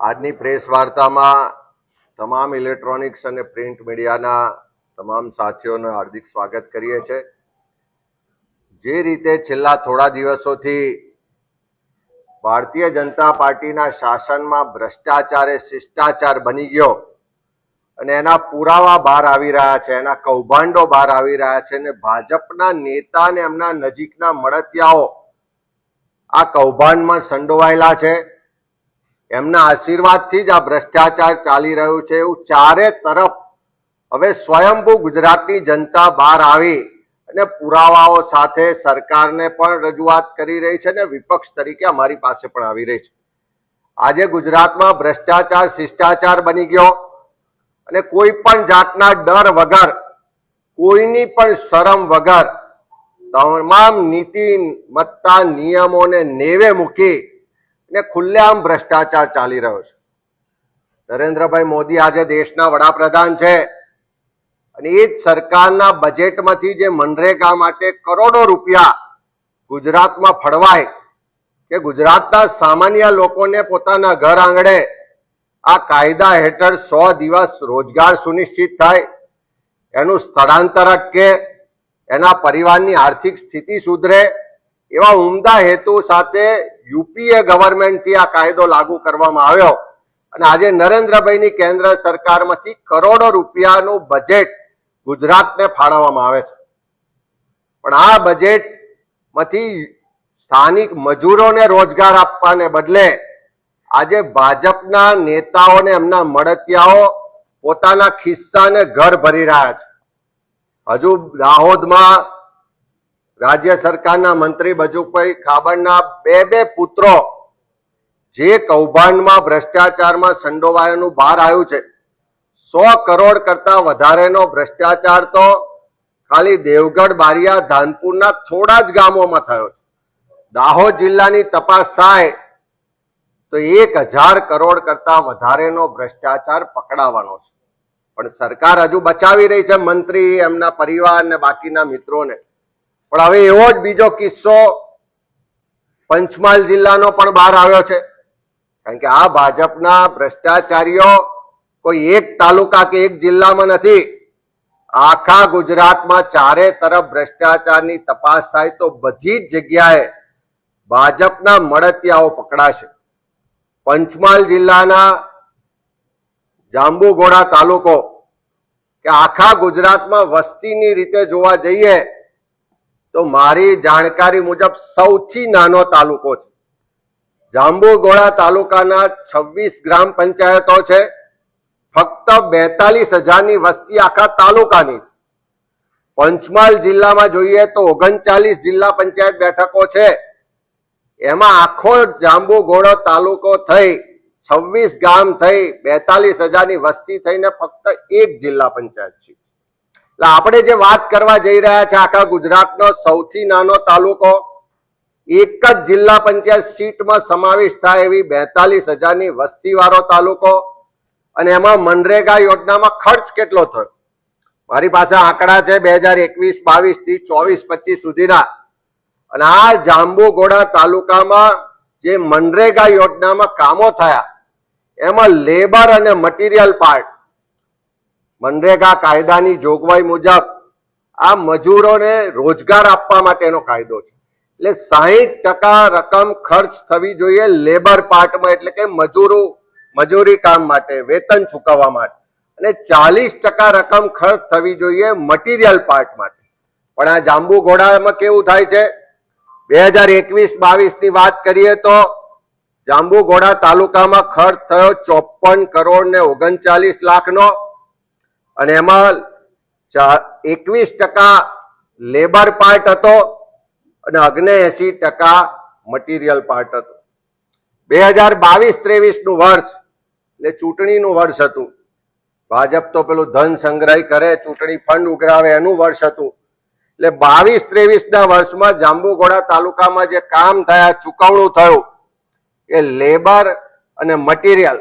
આજની પ્રેસ વાર્તામાં તમામ ઇલેક્ટ્રોનિક્સ અને પ્રિન્ટ મીડિયાના તમામ સાથીઓનું હાર્દિક સ્વાગત કરીએ છીએ। જે રીતે છેલ્લા થોડા દિવસોથી ભારતીય જનતા પાર્ટીના શાસનમાં ભ્રષ્ટાચાર એ શિષ્ટાચાર બની ગયો અને એના પુરાવા બહાર આવી રહ્યા છે, એના કૌભાંડો બહાર આવી રહ્યા છે અને ભાજપના નેતા અને એમના નજીકના મળતિયાઓ આ કૌભાંડમાં સંડોવાયેલા છે। એમના આશીર્વાદથી જ આ ભ્રષ્ટાચાર ચાલી રહ્યું છે એવું ચારે તરફ હવે સ્વયંભૂ ગુજરાતની જનતા બહાર આવી અને પુરાવાઓ સાથે સરકારને પણ રજૂઆત કરી રહી છે અને વિપક્ષ તરીકે અમારી પાસે પણ આવી રહી છે। આજે ગુજરાતમાં ભ્રષ્ટાચાર શિષ્ટાચાર બની ગયો અને કોઈ પણ જાતના ડર વગર, કોઈની પણ શરમ વગર તમામ નીતિમત્તા નિયમોને નેવે મૂકી ને ખુલ્લેઆમ ભ્રષ્ટાચાર ચાલી રહ્યો છે। નરેન્દ્રભાઈ મોદી આજે દેશના વડાપ્રધાન છે અને એ જ સરકારના બજેટમાંથી જે મનરેગા માટે કરોડો રૂપિયા ગુજરાતમાં ફળવાય કે ગુજરાતના સામાન્ય લોકોને પોતાના ઘર આંગણે આ કાયદા હેઠળ 100 દિવસ રોજગાર સુનિશ્ચિત થાય, એનું સ્થળાંતર અટકે, એના પરિવારની આર્થિક સ્થિતિ સુધરે, એવા ઉમદા હેતુ સાથે યુપીએ ગવર્મેન્ટથી આ કાયદો લાગુ કરવામાં આવ્યો અને આજે નરેન્દ્રભાઈની કેન્દ્ર સરકારમાંથી કરોડો રૂપિયાનું બજેટ ગુજરાતને ફાળવવામાં આવે છે। પણ આ બજેટમાંથી સ્થાનિક મજૂરોને રોજગાર આપવાને બદલે આજે ભાજપના નેતાઓને એમના મળતિયાઓ પોતાના ખિસ્સાને ઘર ભરી રહ્યા છે। હજુ દાહોદમાં રાજ્ય સરકારના મંત્રી બચુભાઈ ખાબડના બે પુત્રો જે કૌભાંડમાં ભ્રષ્ટાચારમાં સંડોવાયાનું બહાર આવ્યું છે, 100 કરોડ કરતા વધારેનો ભ્રષ્ટાચાર તો ખાલી દેવગઢ, બારિયા, ધાનપુરના થોડા જ ગામોમાં થયો છે। દાહોદ જિલ્લાની તપાસ થાય તો 1000 કરોડ કરતા વધારેનો ભ્રષ્ટાચાર પકડાવાનો છે, પણ સરકાર હજુ બચાવી રહી છે મંત્રી, એમના પરિવાર ને બાકીના મિત્રોને। પણ હવે એવો જ બીજો કિસ્સો પંચમહાલ જિલ્લાનો પણ બહાર આવ્યો છે, કારણ કે આ ભાજપના ભ્રષ્ટાચારીઓ કોઈ એક તાલુકા કે એક જિલ્લામાં નથી, આખા ગુજરાતમાં ચારે તરફ ભ્રષ્ટાચારની તપાસ થાય તો બધી જ જગ્યાએ ભાજપના મળતિયાઓ પકડાશે। પંચમહાલ જિલ્લાના જાંબુઘોડા તાલુકો કે આખા ગુજરાતમાં વસ્તીની રીતે જોવા જઈએ તો મારી જાણકારી મુજબ સૌથી નાનો તાલુકો છે। જાંબુઘોડા તાલુકાના 26 ગ્રામ પંચાયતો છે, ફક્ત 42,000ની વસ્તી આખા તાલુકાની। પંચમહાલ જિલ્લામાં જોઈએ તો 39 જિલ્લા પંચાયત બેઠકો છે, એમાં આખો જાંબુઘોડો તાલુકો થઈ 26 ગામ થઈ 42,000ની વસ્તી થઈને ફક્ત એક જિલ્લા પંચાયત છે। એટલે આપણે જે વાત કરવા જઈ રહ્યા છે, આખા ગુજરાતનો સૌથી નાનો તાલુકો, એક જ જિલ્લા પંચાયત સીટમાં સમાવેશ થાય એવી 42,000ની વસ્તી વાળો તાલુકો, અને એમાં મનરેગા યોજનામાં ખર્ચ કેટલો થયો મારી પાસે આંકડા છે 2021-22 થી 24-25 સુધીના, અને આ જાંબુઘોડા તાલુકામાં જે મનરેગા યોજનામાં કામો થયા એમાં લેબર અને મટીરિયલ પાર્ટ, મનરેગા કાયદાની જોગવાઈ મુજબ આ મજૂરોને રોજગાર આપવા માટેનો કાયદો છે, એટલે 60% રકમ ખર્ચ થવી જોઈએ લેબર પાર્ટમાં, એટલે કે મજૂરી કામ માટે, વેતન ચૂકવવા માટે, અને 40% રકમ ખર્ચ થવી જોઈએ મટીરિયલ પાર્ટ માટે। પણ આ જાંબુઘોડામાં કેવું થાય છે, 2021-22 ની વાત કરીએ તો જાંબુઘોડા તાલુકામાં ખર્ચ થયો 54 કરોડ ને 39 લાખનો, અને એમાં 21% લેબર પાર્ટ હતો અને 79% મટીરિયલ પાર્ટ હતો। 2022-23 નું વર્ષ એટલે ચૂંટણીનું વર્ષ હતું, ભાજપ તો પેલું ધન સંગ્રહ કરે, ચૂંટણી ફંડ ઉઘરાવે એનું વર્ષ હતું, એટલે 22-23 ના વર્ષમાં જાંબુઘોડા તાલુકામાં જે કામ થયા, ચૂકવણું થયું, એ લેબર અને મટીરિયલ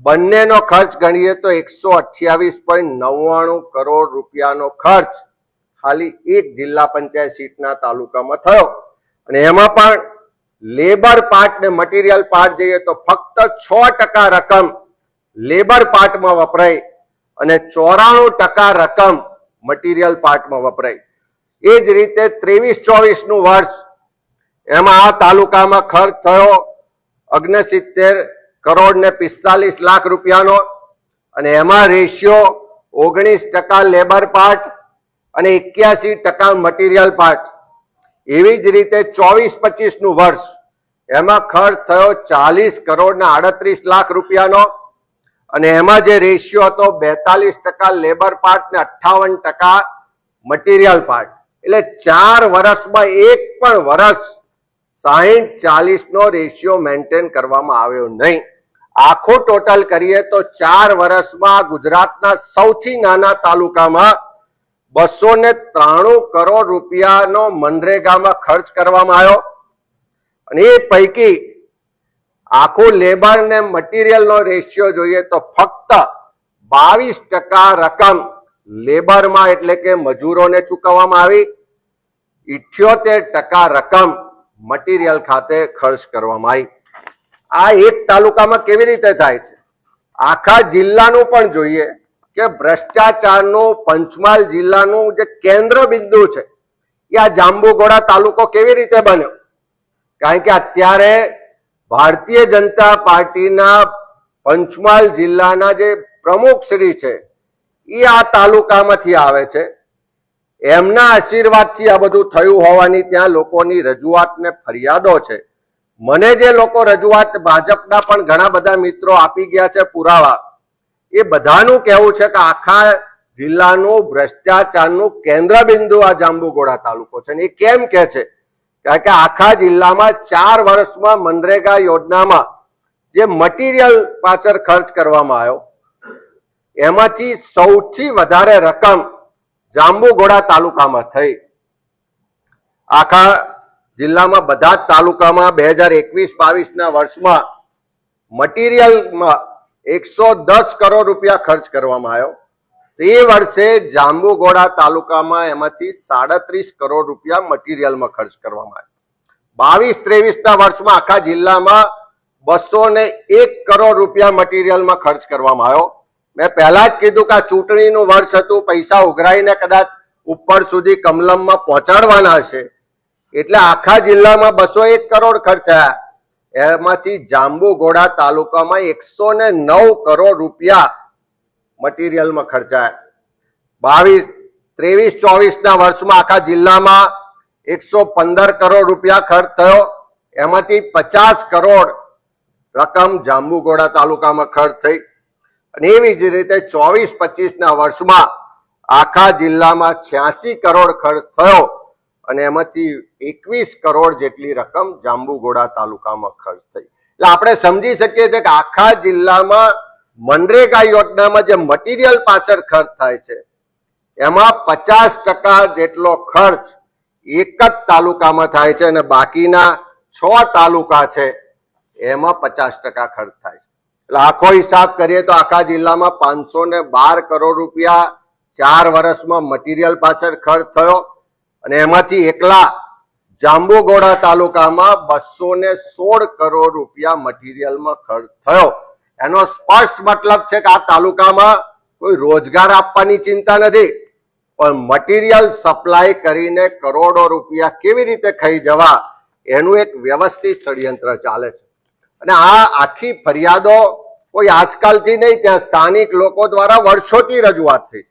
બંનેનો ખર્ચ ગણીએ તો 128.99 કરોડ રૂપિયાનો ખર્ચ ખાલી એક જિલ્લા પંચાયત સીટના તાલુકામાં થયો, અને એમાં પણ લેબર પાર્ટ ને મટીરિયલ પાર્ટ જોઈએ તો ફક્ત 6% રકમ લેબર પાર્ટમાં વપરાય અને 94% રકમ મટીરિયલ પાર્ટમાં વપરાય. એ જ રીતે 23-24 નું વર્ષ એમાં આ તાલુકામાં ખર્ચ થયો 69 કરોડ ને 45 લાખ રૂપિયાનો અને એમાં રેશિયો 19% લેબર પાર્ટ અને 81% મટીરિયલ પાર્ટ. એવી જ રીતે 24-25 નું વર્ષ એમાં ખર્ચ થયો 40 કરોડ ને 38 લાખ રૂપિયાનો અને એમાં જે રેશિયો હતો 42% લેબર પાર્ટ ને 58% મટીરિયલ પાર્ટ. એટલે 4 વર્ષમાં એક પણ વર્ષ 60-40 નો રેશિયો મેન્ટેન કરવામાં આવ્યો નહીં. આખું ટોટલ કરીએ તો 4 વર્ષમાં ગુજરાતના સૌથી નાના તાલુકામાં 293 કરોડ રૂપિયાનો મનરેગામાં ખર્ચ કરવામાં આવ્યો અને એ પૈકી આખું લેબર ને મટીરિયલ નો રેશિયો જોઈએ તો ફક્ત 22% રકમ લેબરમાં એટલે કે મજૂરોને ચૂકવવામાં આવી, 78% રકમ મટીરિયલ ખાતે ખર્ચ કરવામાં આવી. આ એક તાલુકામાં કેવી રીતે થાય છે? આખા જિલ્લાનું પણ જોઈએ કે ભ્રષ્ટાચારનું પંચમહાલ જિલ્લાનું જે કેન્દ્ર બિંદુ છે એ આ જાંબુઘોડા તાલુકો કેવી રીતે બન્યો? કારણ કે અત્યારે ભારતીય જનતા પાર્ટીના પંચમહાલ જિલ્લાના જે પ્રમુખ શ્રી છે એ આ તાલુકામાંથી આવે છે. એમના આશીર્વાદથી આ બધું થયું હોવાની ત્યાં લોકોની રજૂઆત ને ફરિયાદો છે. મને જે લોકો રજૂઆત ભાજપના પણ ઘણા બધા મિત્રો આપી ગયા છે પુરાવા, એ બધાનું કહેવું છે કે આખા જિલ્લાનું ભ્રષ્ટાચારનું કેન્દ્ર બિંદુ આ જાંબુઘોડા તાલુકો છે. એ કેમ કે છે? કારણ કે આખા જિલ્લામાં 4 વર્ષમાં મનરેગા યોજનામાં જે મટીરિયલ પાછળ ખર્ચ કરવામાં આવ્યો એમાંથી સૌથી વધારે રકમ જાંબુઘોડા તાલુકામાં થઈ. આખા જિલ્લામાં બધા જ તાલુકામાં 2021-22 ના વર્ષમાં મટીરિયલમાં 110 કરોડ રૂપિયા ખર્ચ કરવામાં આવ્યો. એ વર્ષે જાંબુઘોડા તાલુકામાં એમાંથી 37 કરોડ રૂપિયા મટીરિયલમાં ખર્ચ કરવામાં આવ્યો. 22-23 ના વર્ષમાં આખા જિલ્લામાં 201 કરોડ રૂપિયા મટીરિયલમાં ખર્ચ કરવામાં આવ્યો. મેં પહેલા જ કીધું કે આ ચૂંટણીનું વર્ષ હતું, પૈસા ઉઘરાઈને કદાચ ઉપર સુધી કમલમમાં પહોંચાડવાના હશે એટલે આખા જિલ્લામાં 201 કરોડ ખર્ચાયા. એમાંથી જાંબુઘોડા તાલુકામાં 109 કરોડ રૂપિયા મટીરિયલમાં ખર્ચાયા. 23-24 ના વર્ષમાં આખા જિલ્લામાં 115 કરોડ રૂપિયા ખર્ચ થયો. એમાંથી 50 કરોડ રકમ જાંબુઘોડા તાલુકામાં ખર્ચ થઈ અને એવી જ રીતે 24-25 ના વર્ષમાં આખા જિલ્લામાં 86 કરોડ ખર્ચ થયો અને એમાંથી 21 કરોડ જેટલી રકમ જાંબુઘોડા તાલુકામાં ખર્ચ થઈ. એટલે આપણે સમજી શકીએ છીએ કે આખા જિલ્લામાં મનરેગા યોજનામાં જે મટીરિયલ પાછળ ખર્ચ થાય છે એમાં 50% જેટલો ખર્ચ એક જ તાલુકામાં થાય છે અને બાકીના 6 તાલુકા છે એમાં 50% ખર્ચ થાય છે. એટલે આખો હિસાબ કરીએ તો આખા જિલ્લામાં 512 કરોડ રૂપિયા 4 વર્ષમાં મટીરિયલ પાછળ ખર્ચ થયો અને એમાંથી એકલા જાંબુઘોડા તાલુકામાં 216 કરોડ રૂપિયા મટીરિયલમાં ખર્ચ થયો. એનો સ્પષ્ટ મતલબ છે કે આ તાલુકામાં કોઈ રોજગાર આપવાની ચિંતા નથી, પણ મટીરિયલ સપ્લાય કરીને કરોડો રૂપિયા કેવી રીતે ખાઈ જવા એનું એક વ્યવસ્થિત ષડયંત્ર ચાલે છે. અને આ આખી ફરિયાદો કોઈ આજકાલથી નહીં, ત્યાં સ્થાનિક લોકો દ્વારા વર્ષોથી રજૂઆત થઈ.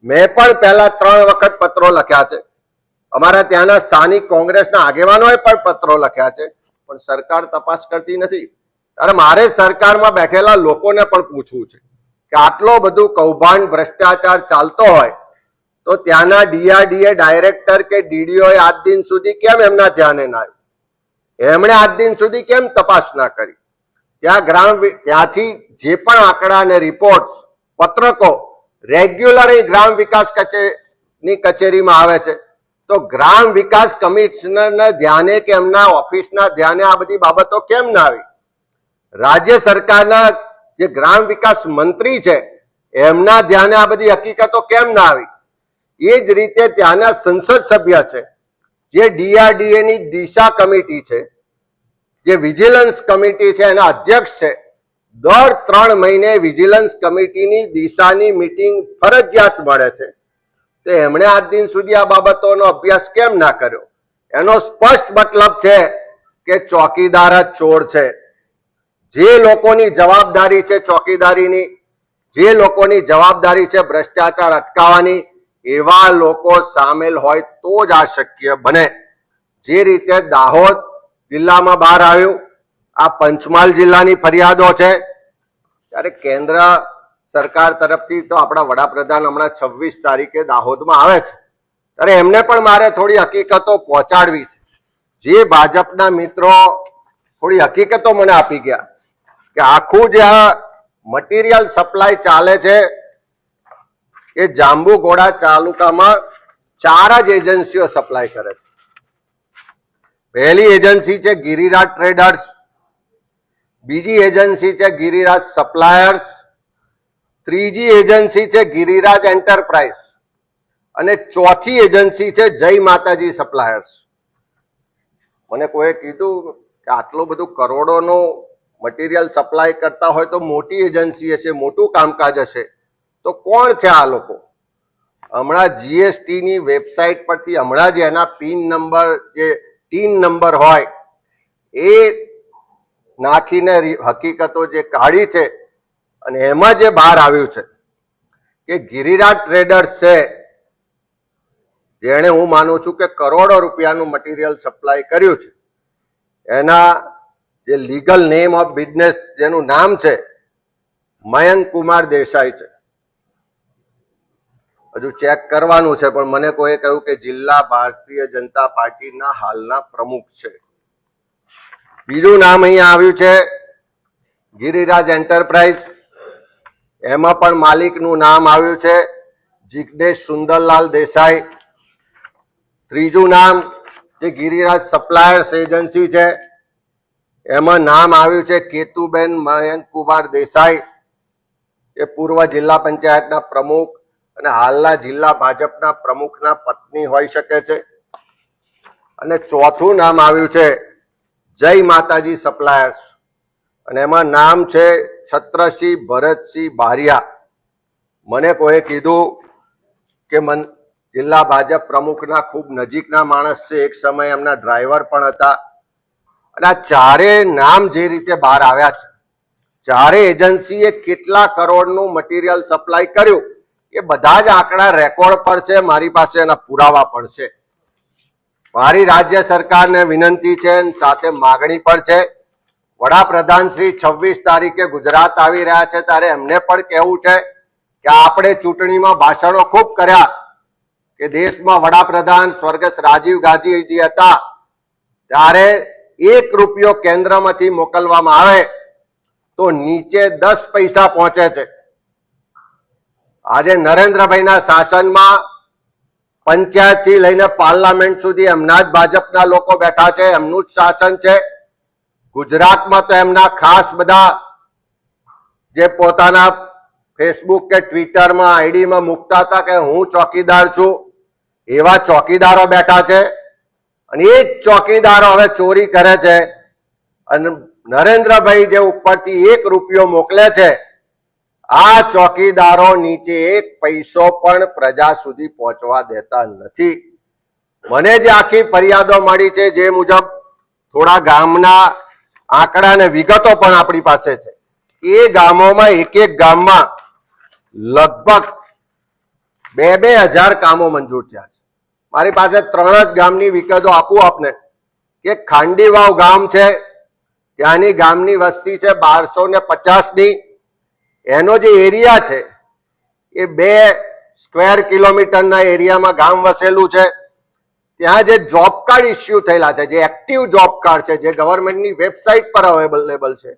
મેં પણ પહેલા 3 વખત પત્રો લખ્યા છે, અમારા ત્યાંના સ્થાનિક કોંગ્રેસના આગેવાનોએ પણ પત્રો લખ્યા છે, પણ સરકાર તપાસ કરતી નથી. ત્યારે મારે સરકારમાં બેઠેલા લોકોને પણ પૂછવું છે કે આટલો બધું કૌભાંડ ભ્રષ્ટાચાર ચાલતો હોય તો ત્યાંના DRDA ડાયરેક્ટર કે DDO આજ દિન સુધી કેમ એમના ધ્યાને ના આવ્યું? એમણે આજ દિન સુધી કેમ તપાસ ના કરી? ત્યાંથી જે પણ આંકડા અને રિપોર્ટ પત્રકો રેગ્યુલર ગ્રામ વિકાસ ની કચેરીમાં આવે છે, તો ગ્રામ વિકાસ કમિશનરના ધ્યાને કે એમના ઓફિસના ધ્યાને આ બધી બાબતો કેમ ના આવી? રાજ્ય સરકારના જે ગ્રામ વિકાસ મંત્રી છે એમના ધ્યાને આ બધી હકીકતો કેમ ના આવી? એ જ રીતે ત્યાંના સંસદ સભ્ય છે, જે DRDA ની દિશા કમિટી છે જે વિજિલન્સ કમિટી છે એના અધ્યક્ષ છે, દર 3 મહિને વિજિલન્સ કમિટીની દિશાની મીટિંગ ફરજિયાત મળે છે, તો એમણે આજ દિન સુધી આ બાબતોનો અભ્યાસ કેમ ના કર્યો? એનો સ્પષ્ટ મતલબ છે કે ચોકીદાર જ ચોર છે. જે લોકોની જવાબદારી છે ચોકીદારીની, જે લોકોની જવાબદારી છે ભ્રષ્ટાચાર અટકાવવાની, એવા લોકો સામેલ હોય તો જ આ શક્ય બને. જે રીતે દાહોદ જિલ્લામાં બહાર આવ્યું, આ પંચમહાલ જિલ્લાની ફરિયાદો છે, ત્યારે કેન્દ્ર સરકાર તરફથી તો આપણા વડાપ્રધાન હમણાં 26 તારીખે દાહોદમાં આવે છે, ત્યારે એમને પણ મારે થોડી હકીકતો પહોંચાડવી છે. જે ભાજપના મિત્રો થોડી હકીકતો મને આપી ગયા કે આખું જે આ મટીરિયલ સપ્લાય ચાલે છે એ જાંબુઘોડા તાલુકામાં 4 જ એજન્સીઓ સપ્લાય કરે છે. પહેલી એજન્સી છે ગિરિરાજ ટ્રેડર્સ, બીજી એજન્સી છે ગિરિરાજ સપ્લાયર્સ, ત્રીજી એજન્સી છે ગિરિરાજ એન્ટરપ્રાઇઝ અને ચોથી એજન્સી છે જય માતાજી સપ્લાયર્સ. મને કોઈ કીધું કે આટલું બધું કરોડોનું મટીરિયલ સપ્લાય કરતા હોય તો મોટી એજન્સી હશે, મોટું કામકાજ હશે, તો કોણ છે આ લોકો? હમણાં જીએસટી ની વેબસાઇટ પરથી હમણાં જ એના પિન નંબર, જે ટીન નંબર હોય એ નાખીને હકીકતો જે કાઢી છે અને એમાં જે બહાર આવ્યું છે કે ગિરિરાજ ટ્રેડર્સ છે, જેણે હું માનું છું કે કરોડો રૂપિયાનું મટીરિયલ સપ્લાય કર્યું છે, એના જે લીગલ નેમ ઓફ બિઝનેસ જેનું નામ છે મયંક કુમાર દેસાઈ છે. હજુ ચેક કરવાનું છે, પણ મને કોઈ કહ્યું કે જિલ્લા ભારતીય જનતા પાર્ટીના હાલના પ્રમુખ છે. બીજું નામ અહીંયા આવ્યું છે ગિરિરાજ એન્ટરપ્રાઇઝ, એમાં પણ માલિકનું નામ આવ્યું છે જિગ્નેશ સુંદરલાલ દેસાઈ. ત્રીજું નામ જે ગિરિરાજ સપ્લાયર્સ એજન્સી છે એમાં નામ આવ્યું છે કેતુબેન મયંક કુમાર દેસાઈ, એ પૂર્વ જિલ્લા પંચાયતના પ્રમુખ અને હાલના જિલ્લા ભાજપના પ્રમુખના પત્ની હોઈ શકે છે. અને ચોથું નામ આવ્યું છે જય માતાજી સપ્લાયર્સ અને એમાં નામ છે છત્રસિંહ ભરતસિંહ બારિયા. મને કોઈ કીધું કે જિલ્લા ભાજપ પ્રમુખના ખૂબ નજીકના માણસ છે, એક સમય એમના ડ્રાઈવર પણ હતા. અને આ ચારે નામ જે રીતે બહાર આવ્યા છે, ચારે એજન્સીએ કેટલા કરોડનું મટીરિયલ સપ્લાય કર્યું એ બધા જ આંકડા રેકોર્ડ પર છે, મારી પાસે એના પુરાવા પણ છે. મારી રાજ્ય સરકારને વિનંતી છે, સાથે માગણી પણ છે, વડાપ્રધાન શ્રી 26 તારીખે ગુજરાત આવી રહ્યા છે, ત્યારે એમને પણ કહેવું છે કે આપણે ચૂંટણીમાં ભાષણો ખૂબ કર્યા કે દેશમાં વડાપ્રધાન સ્વર્ગસ્થ રાજીવ ગાંધીજી હતા ત્યારે 1 રૂપિયો કેન્દ્રમાંથી મોકલવામાં આવે તો નીચે 10 પૈસા પહોંચે છે. આજે નરેન્દ્રભાઈના શાસનમાં પંચાયતથી લઈને પાર્લામેન્ટ સુધી એમના જ ભાજપના લોકો બેઠા છે, એમનું જ શાસન છે. ગુજરાતમાં તો એમના ખાસ બધા જે પોતાના ફેસબુક કે ટ્વિટરમાં આઈડીમાં મૂકતા હતા કે હું ચોકીદાર છું, એવા ચોકીદારો બેઠા છે. અને એ જ ચોકીદારો હવે ચોરી કરે છે અને નરેન્દ્રભાઈ જે ઉપરથી 1 રૂપિયો મોકલે છે, આ ચોકીદારો નીચે 1 પૈસો પણ પ્રજા સુધી પહોંચવા દેતા નથી. મને જે આખી ફરિયાદો મળી છે, જે મુજબ થોડા ગામના આંકડા અને વિગતો પણ આપણી પાસે છે, એ ગામોમાં એક ગામમાં લગભગ 2,000 કામો મંજૂર થયા છે. મારી પાસે 3 જ ગામની વિગતો આપું આપને કે ખાંડીવાવ ગામ છે, ત્યાંની ગામની વસ્તી છે 1250ની. એનો જે એરિયા છે એ 2 સ્ક્વેર કિલોમીટરના એરિયામાં ગામ વસેલું છે. ત્યાં જે જોબ કાર્ડ ઇસ્યુ થયેલા છે, જે એક્ટિવ જોબ કાર્ડ છે, જે ગવર્મેન્ટની વેબસાઇટ પર અવેલેબલ છે,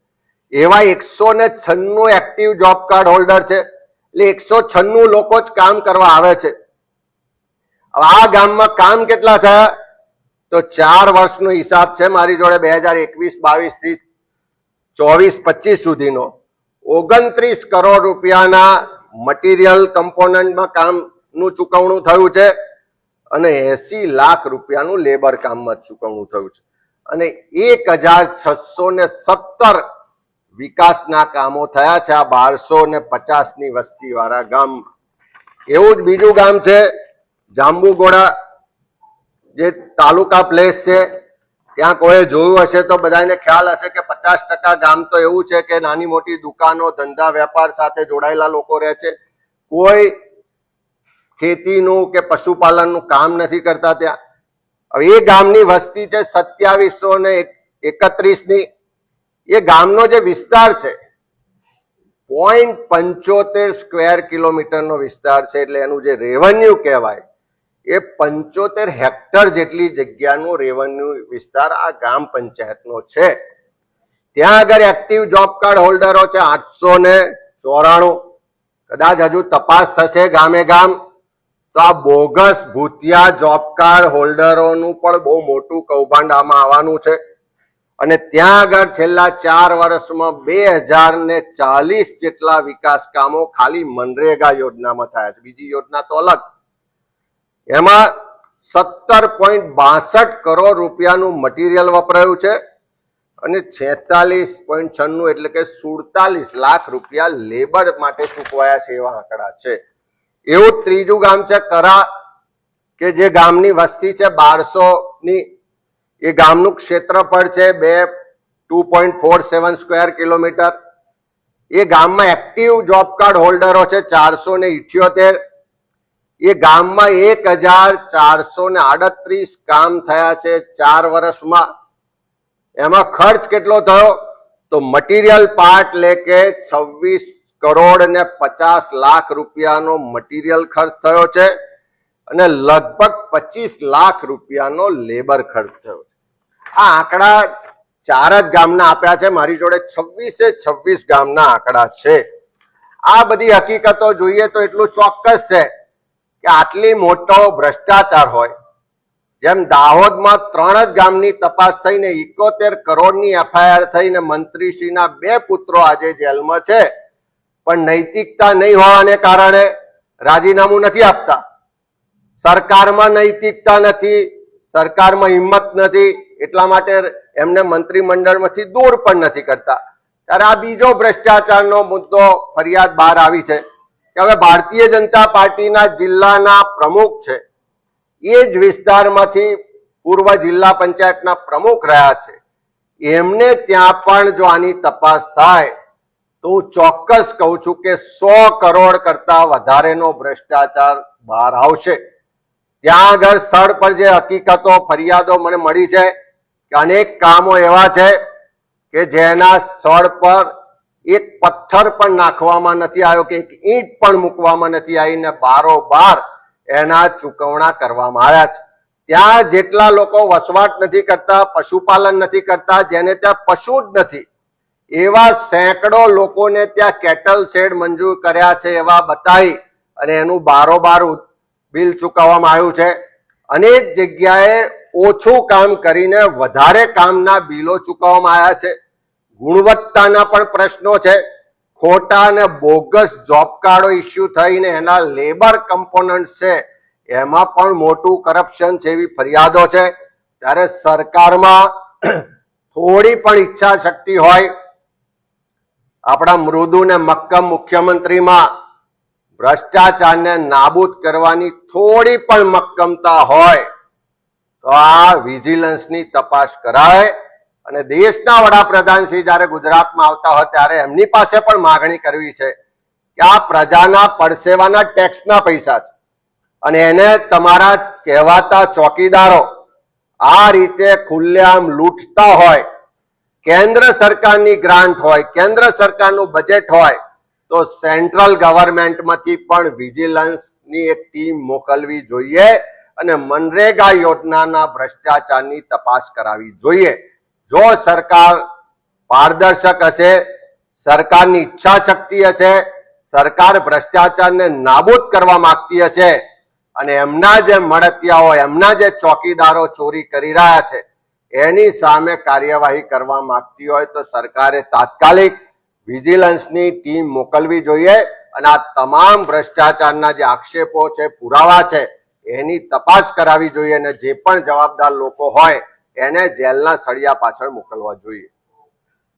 એવા 196 એક્ટિવ જોબ કાર્ડ હોલ્ડર છે. એટલે 196 લોકો જ કામ કરવા આવે છે. હવે આ ગામમાં કામ કેટલા થયા તો 4 વર્ષનો હિસાબ છે મારી જોડે, 2021-22 થી 24-25 સુધીનો 29 કરોડ રૂપિયાના મટીરિયલ કમ્પોનન્ટમાં કામનું ચૂકવણું થયું છે અને 80 લાખ રૂપિયાનું લેબર કામમાં ચૂકવણું થયું છે. અને 1617 વિકાસના કામો થયા છે આ 1250ની વસ્તી વાળા ગામમાં. એવું જ બીજું ગામ છે જાંબુઘોડા, જે તાલુકા પ્લેસ છે. ત્યાં કોઈ જોયું હશે તો બધાને ખ્યાલ હશે કે 50% ગામ તો એવું છે કે નાની મોટી દુકાનો, ધંધા, વેપાર સાથે જોડાયેલા લોકો રહે છે. કોઈ ખેતીનું કે પશુપાલનનું કામ નથી કરતા ત્યાં. હવે એ ગામની વસ્તી છે 2731ની. એ ગામનો જે વિસ્તાર છે 0.75 સ્ક્વેર કિલોમીટરનો વિસ્તાર છે, એટલે એનું જે રેવન્યુ કહેવાય એ 75 હેક્ટર જેટલી જગ્યાનો રેવન્યુ વિસ્તાર આ ગ્રામ પંચાયતનો છે. ત્યાં આગળ એક્ટિવ જોબ કાર્ડ હોલ્ડરો છે 894. કદાચ હજુ તપાસ થશે ગામે ગામ તો આ બોગસ ભૂતિયા જોબ કાર્ડ હોલ્ડરોનું પણ બહુ મોટું કૌભાંડ આમાં આવવાનું છે. અને ત્યાં આગળ છેલ્લા 4 વર્ષમાં 2040 જેટલા વિકાસ કામો ખાલી મનરેગા યોજનામાં થયા છે. બીજી યોજના તો અલગ. એમાં 17.62 કરોડ રૂપિયાનું મટીરિયલ વપરાયું છે અને 46.96 એટલે કે 47 લાખ રૂપિયા લેબર માટે ચૂકવાયા છે એવા આંકડા છે. એવું જ ત્રીજું ગામ છે કરા, કે જે ગામની વસ્તી છે 1200ની. એ ગામનું ક્ષેત્રફળ છે 2.47 સ્ક્વેર કિલોમીટર. એ ગામમાં એક્ટિવ જોબ કાર્ડ હોલ્ડરો છે 478. એ ગામમાં 1438 કામ થયા છે 4 વર્ષમાં. એમાં ખર્ચ કેટલો થયો તો મટીરિયલ પાર્ટ લેકે 26 કરોડ ને 50 લાખ રૂપિયાનો મટીરિયલ ખર્ચ થયો છે અને લગભગ 25 લાખ રૂપિયાનો લેબર ખર્ચ થયો છે. આ આંકડા 4 જ ગામના આપ્યા છે. મારી જોડે 26 ગામના આંકડા છે. આ બધી હકીકતો જોઈએ તો એટલું ચોક્કસ છે કે આટલી મોટો ભ્રષ્ટાચાર હોય, જેમ દાહોદમાં 3 જ ગામની તપાસ થઈને 71 કરોડની એફઆઈઆર થઈને મંત્રીશ્રીના 2 પુત્રો આજે જેલમાં છે, પણ નૈતિકતા નહીં હોવાને કારણે રાજીનામું નથી આપતા. સરકારમાં નૈતિકતા નથી, સરકારમાં હિંમત નથી, એટલા માટે એમને મંત્રીમંડળમાંથી દૂર પણ નથી કરતા. ત્યારે આ બીજો ભ્રષ્ટાચારનો મુદ્દો ફરિયાદ બહાર આવી છે કે હવે ભારતીય જનતા પાર્ટીના જિલ્લાના પ્રમુખ છે, એ જ વિસ્તારમાંથી પૂર્વ જિલ્લા પંચાયતના પ્રમુખ રહ્યા છે, એમને ત્યાં પણ જો આની તપાસ થાય તો હું ચોક્કસ કહું છું કે 100 કરોડ કરતા વધારેનો ભ્રષ્ટાચાર બહાર આવશે. ત્યાં આગળ સ્થળ પર જે હકીકતો, ફરિયાદો મને મળી છે કે અનેક કામો એવા છે કે જેના સ્થળ પર એક પથ્થર પણ નાખવામાં નથી આવ્યો કે એક ઈંટ પણ મૂકવામાં નથી આવી ને બારોબાર એના ચૂકવણા કરવામાં આવ્યા છે. ત્યાં જેટલા લોકો વસવાટ નથી કરતા, પશુપાલન નથી કરતા, જેને ત્યાં પશુ જ નથી, એવા સેંકડો લોકોને ત્યાં કેટલ શેડ મંજૂર કર્યા છે એવા બતાવી અને એનું બારોબાર બિલ ચૂકવવામાં આવ્યું છે. અનેક જગ્યાએ ઓછું કામ કરીને વધારે કામના બિલો ચૂકવવામાં આવ્યા છે. ગુણવત્તાના પણ પ્રશ્નો છે. ખોટા અને બોગસ જોબ કાર્ડો ઇસ્યુ થઈને એના લેબર કમ્પોનન્ટ છે એમાં પણ મોટું કરપ્શન છે એવી ફરિયાદો છે. ત્યારે સરકારમાં થોડી પણ ઈચ્છા શક્તિ હોય, આપણા મૃદુ ને મક્કમ મુખ્યમંત્રીમાં ભ્રષ્ટાચારને નાબૂદ કરવાની થોડી પણ મક્કમતા હોય તો આ વિજિલન્સની તપાસ કરાય. અને દેશના વડાપ્રધાન શ્રી જયારે ગુજરાતમાં આવતા હોય ત્યારે એમની પાસે પણ માગણી કરવી છે કે આ પ્રજાના પરસેવાના ટેક્સના પૈસા છે અને એને તમારા કહેવાતા ચોકીદારો આ રીતે ખુલ્લેઆમ લૂંટતા હોય, કેન્દ્ર સરકારની ગ્રાન્ટ હોય, કેન્દ્ર સરકારનું બજેટ હોય તો સેન્ટ્રલ ગવર્મેન્ટમાંથી પણ વિજિલન્સની એક ટીમ મોકલવી જોઈએ અને મનરેગા યોજનાના ભ્રષ્ટાચારની તપાસ કરાવવી જોઈએ. જો સરકાર પારદર્શક હશે, સરકારની ઈચ્છા શક્તિ હશે, સરકાર ભ્રષ્ટાચારને નાબૂદ કરવા માંગતી હશે અને એમના જે મળતિયાઓ, એમના જે ચોકીદારો ચોરી કરી રહ્યા છે એની સામે કાર્યવાહી કરવા માંગતી હોય તો સરકારે તાત્કાલિક વિજિલન્સની ટીમ મોકલવી જોઈએ અને આ તમામ ભ્રષ્ટાચારના જે આક્ષેપો છે, પુરાવા છે, એની તપાસ કરાવવી જોઈએ અને જે પણ જવાબદાર લોકો હોય એને જેલના સળિયા પાછળ મોકલવા જોઈએ.